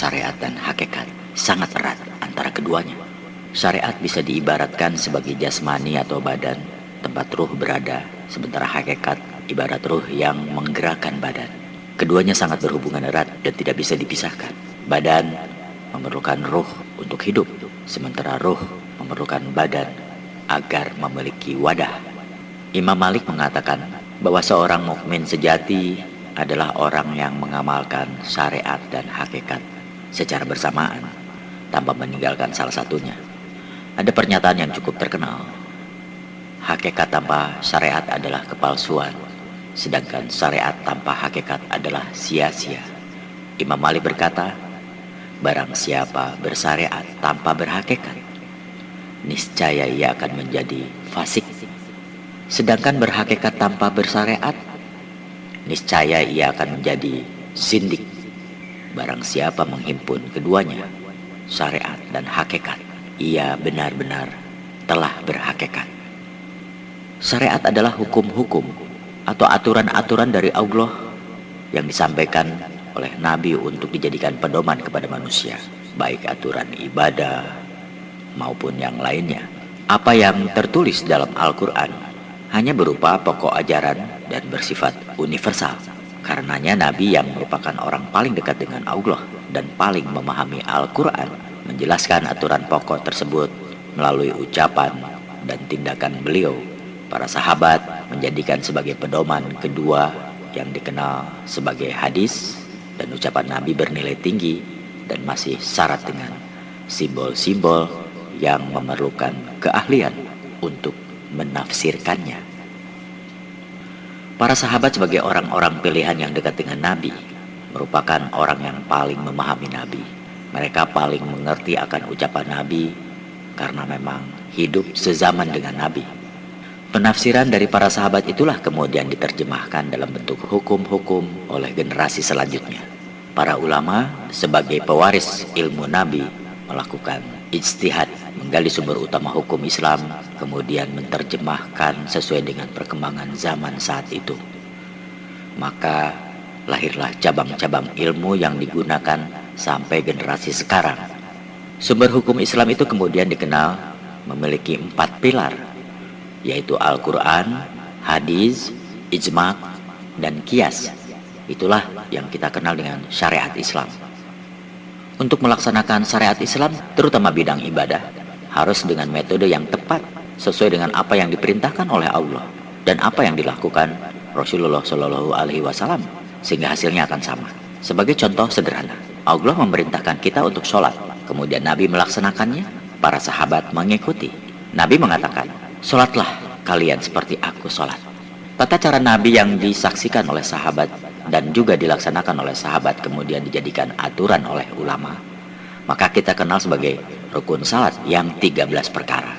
syariat dan hakikat sangat erat antara keduanya. Syariat bisa diibaratkan sebagai jasmani atau badan, tempat ruh berada, sementara hakikat ibarat ruh yang menggerakkan badan. Keduanya sangat berhubungan erat dan tidak bisa dipisahkan. Badan memerlukan ruh untuk hidup, sementara ruh memerlukan badan agar memiliki wadah. Imam Malik mengatakan bahwa seorang mukmin sejati adalah orang yang mengamalkan syariat dan hakikat secara bersamaan tanpa meninggalkan salah satunya. Ada pernyataan yang cukup terkenal. Hakikat tanpa syariat adalah kepalsuan, sedangkan syariat tanpa hakikat adalah sia-sia. Imam Malik berkata, barang siapa bersyariat tanpa berhakikat, niscaya ia akan menjadi fasik. Sedangkan berhakikat tanpa bersyariat, niscaya ia akan menjadi zindik. Barang siapa menghimpun keduanya, syariat dan hakikat, ia benar-benar telah berhakikat. Syariat adalah hukum-hukum atau aturan-aturan dari Allah yang disampaikan oleh Nabi untuk dijadikan pedoman kepada manusia, baik aturan ibadah maupun yang lainnya. Apa yang tertulis dalam Al-Quran hanya berupa pokok ajaran dan bersifat universal. Karenanya Nabi yang merupakan orang paling dekat dengan Allah dan paling memahami Al-Quran menjelaskan aturan pokok tersebut melalui ucapan dan tindakan beliau. Para sahabat menjadikan sebagai pedoman kedua yang dikenal sebagai hadis, dan ucapan Nabi bernilai tinggi dan masih syarat dengan simbol-simbol yang memerlukan keahlian untuk menafsirkannya. Para sahabat sebagai orang-orang pilihan yang dekat dengan Nabi merupakan orang yang paling memahami Nabi. Mereka paling mengerti akan ucapan Nabi karena memang hidup sezaman dengan Nabi. Penafsiran dari para sahabat itulah kemudian diterjemahkan dalam bentuk hukum-hukum oleh generasi selanjutnya. Para ulama sebagai pewaris ilmu Nabi melakukan ijtihad, menggali sumber utama hukum Islam, kemudian menerjemahkan sesuai dengan perkembangan zaman saat itu. Maka lahirlah cabang-cabang ilmu yang digunakan sampai generasi sekarang. Sumber hukum Islam itu kemudian dikenal memiliki 4 pilar, yaitu Al-Quran, hadis, ijma', dan qiyas. Itulah yang kita kenal dengan syariat Islam. Untuk melaksanakan syariat Islam, terutama bidang ibadah, harus dengan metode yang tepat sesuai dengan apa yang diperintahkan oleh Allah dan apa yang dilakukan Rasulullah SAW, sehingga hasilnya akan sama. Sebagai contoh sederhana, Allah memerintahkan kita untuk sholat, kemudian Nabi melaksanakannya, para sahabat mengikuti. Nabi mengatakan, sholatlah kalian seperti aku sholat. Tata cara Nabi yang disaksikan oleh sahabat dan juga dilaksanakan oleh sahabat kemudian dijadikan aturan oleh ulama, maka kita kenal sebagai rukun salat yang 13 perkara.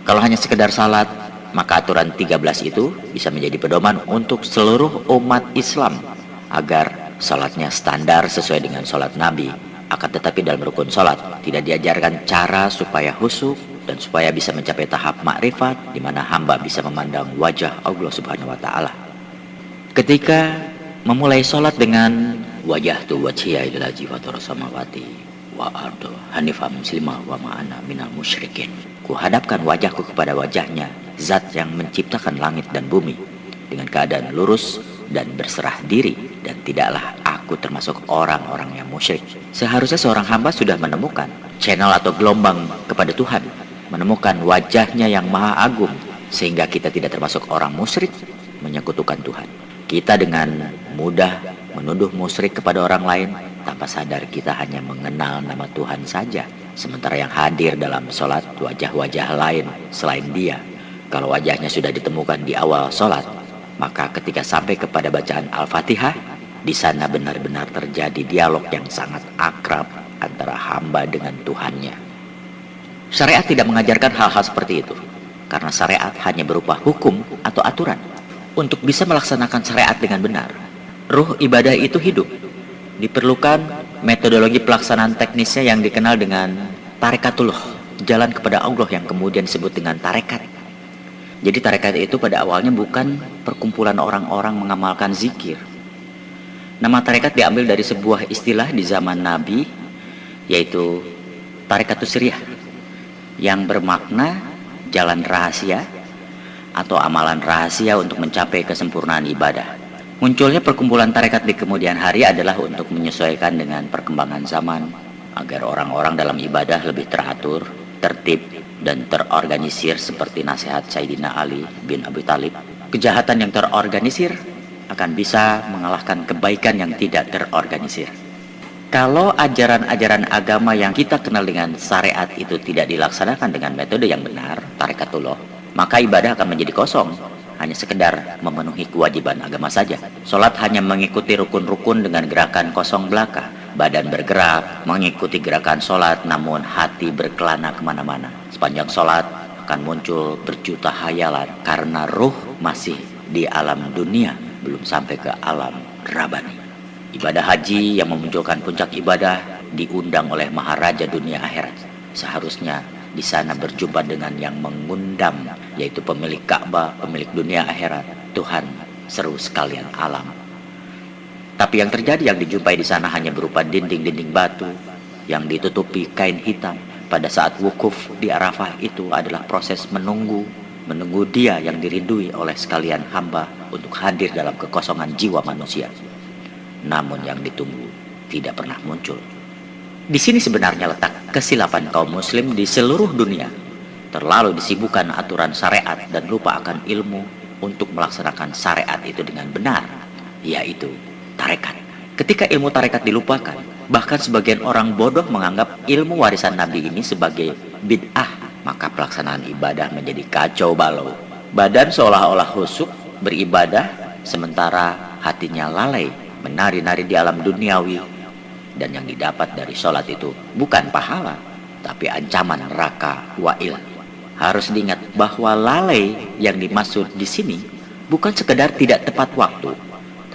Kalau hanya sekedar salat, maka aturan 13 itu bisa menjadi pedoman untuk seluruh umat Islam agar salatnya standar sesuai dengan salat Nabi. Akan tetapi dalam rukun salat tidak diajarkan cara supaya khusyuk dan supaya bisa mencapai tahap makrifat di mana hamba bisa memandang wajah Allah Subhanahu wa taala. Ketika memulai salat dengan wajhtu wajhiya lillazi fatara samawati wa ardo hanifan muslimah wa ma'ana minal musyrikin. Kuhadapkan wajahku kepada wajahnya zat yang menciptakan langit dan bumi dengan keadaan lurus dan berserah diri, dan tidaklah aku termasuk orang-orang yang musyrik. Seharusnya seorang hamba sudah menemukan channel atau gelombang kepada Tuhan, menemukan wajahnya yang maha agung, sehingga kita tidak termasuk orang musyrik menyekutukan Tuhan. Kita dengan mudah menuduh musyrik kepada orang lain, tanpa sadar kita hanya mengenal nama Tuhan saja, sementara yang hadir dalam sholat wajah-wajah lain selain dia. Kalau wajahnya sudah ditemukan di awal sholat, maka ketika sampai kepada bacaan Al-Fatihah, di sana benar-benar terjadi dialog yang sangat akrab antara hamba dengan Tuhannya. Syariat tidak mengajarkan hal-hal seperti itu, karena syariat hanya berupa hukum atau aturan. Untuk bisa melaksanakan syariat dengan benar, ruh ibadah itu hidup. Diperlukan metodologi pelaksanaan teknisnya yang dikenal dengan tarekatullah, jalan kepada Allah, yang kemudian disebut dengan tarekat. Jadi tarekat itu pada awalnya bukan perkumpulan orang-orang mengamalkan zikir. Nama tarekat diambil dari sebuah istilah di zaman Nabi, yaitu Tarekatus Sirriyah, yang bermakna jalan rahasia atau amalan rahasia untuk mencapai kesempurnaan ibadah. Munculnya perkumpulan tarekat di kemudian hari adalah untuk menyesuaikan dengan perkembangan zaman, agar orang-orang dalam ibadah lebih teratur, tertib, dan terorganisir seperti nasihat Sayyidina Ali bin Abi Thalib. Kejahatan yang terorganisir akan bisa mengalahkan kebaikan yang tidak terorganisir. Kalau ajaran-ajaran agama yang kita kenal dengan syariat itu tidak dilaksanakan dengan metode yang benar, tarekatullah, maka ibadah akan menjadi kosong, hanya sekedar memenuhi kewajiban agama saja. Sholat hanya mengikuti rukun-rukun dengan gerakan kosong belaka. Badan bergerak mengikuti gerakan sholat, namun hati berkelana kemana-mana. Sepanjang sholat akan muncul berjuta hayalan, karena ruh masih di alam dunia, belum sampai ke alam rabani. Ibadah haji yang memunculkan puncak ibadah diundang oleh maharaja dunia akhirat. Seharusnya di sana berjumpa dengan yang mengundang, yaitu pemilik Ka'bah, pemilik dunia akhirat, Tuhan seru sekalian alam. Tapi yang terjadi, yang dijumpai di sana hanya berupa dinding-dinding batu yang ditutupi kain hitam. Pada saat wukuf di Arafah itu adalah proses menunggu dia yang dirindui oleh sekalian hamba untuk hadir dalam kekosongan jiwa manusia. Namun yang ditunggu tidak pernah muncul. Di sini sebenarnya letak kesilapan kaum muslim di seluruh dunia. Terlalu disibukkan aturan syariat dan lupa akan ilmu untuk melaksanakan syariat itu dengan benar, yaitu tarekat. Ketika ilmu tarekat dilupakan, bahkan sebagian orang bodoh menganggap ilmu warisan Nabi ini sebagai bid'ah, maka pelaksanaan ibadah menjadi kacau balau. Badan seolah-olah khusyuk beribadah, sementara hatinya lalai menari-nari di alam duniawi. Dan yang didapat dari sholat itu bukan pahala, tapi ancaman neraka wa'il. Harus diingat bahwa lalai yang dimaksud di sini bukan sekedar tidak tepat waktu,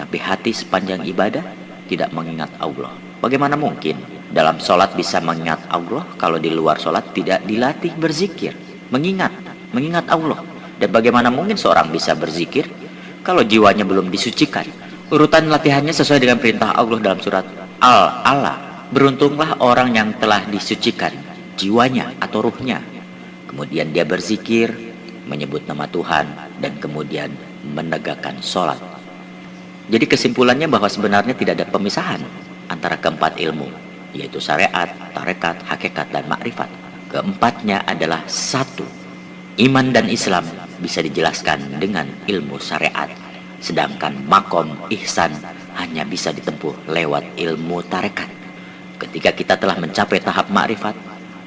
tapi hati sepanjang ibadah tidak mengingat Allah. Bagaimana mungkin dalam sholat bisa mengingat Allah kalau di luar sholat tidak dilatih berzikir, mengingat Allah? Dan bagaimana mungkin seorang bisa berzikir kalau jiwanya belum disucikan? Urutan latihannya sesuai dengan perintah Allah dalam surat Al-Alaq. Beruntunglah orang yang telah disucikan jiwanya atau ruhnya, kemudian dia berzikir, menyebut nama Tuhan, dan kemudian menegakkan sholat. Jadi kesimpulannya bahwa sebenarnya tidak ada pemisahan antara keempat ilmu, yaitu syariat, tarekat, hakikat, dan makrifat. Keempatnya adalah satu. Iman dan Islam bisa dijelaskan dengan ilmu syariat, sedangkan makom ihsan hanya bisa ditempuh lewat ilmu tarekat. Ketika kita telah mencapai tahap makrifat,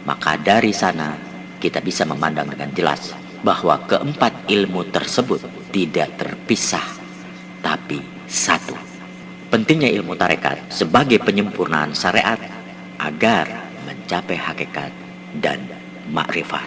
maka dari sana kita bisa memandang dengan jelas bahwa keempat ilmu tersebut tidak terpisah, tapi satu. Pentingnya ilmu tarekat sebagai penyempurnaan syariat agar mencapai hakikat dan makrifat.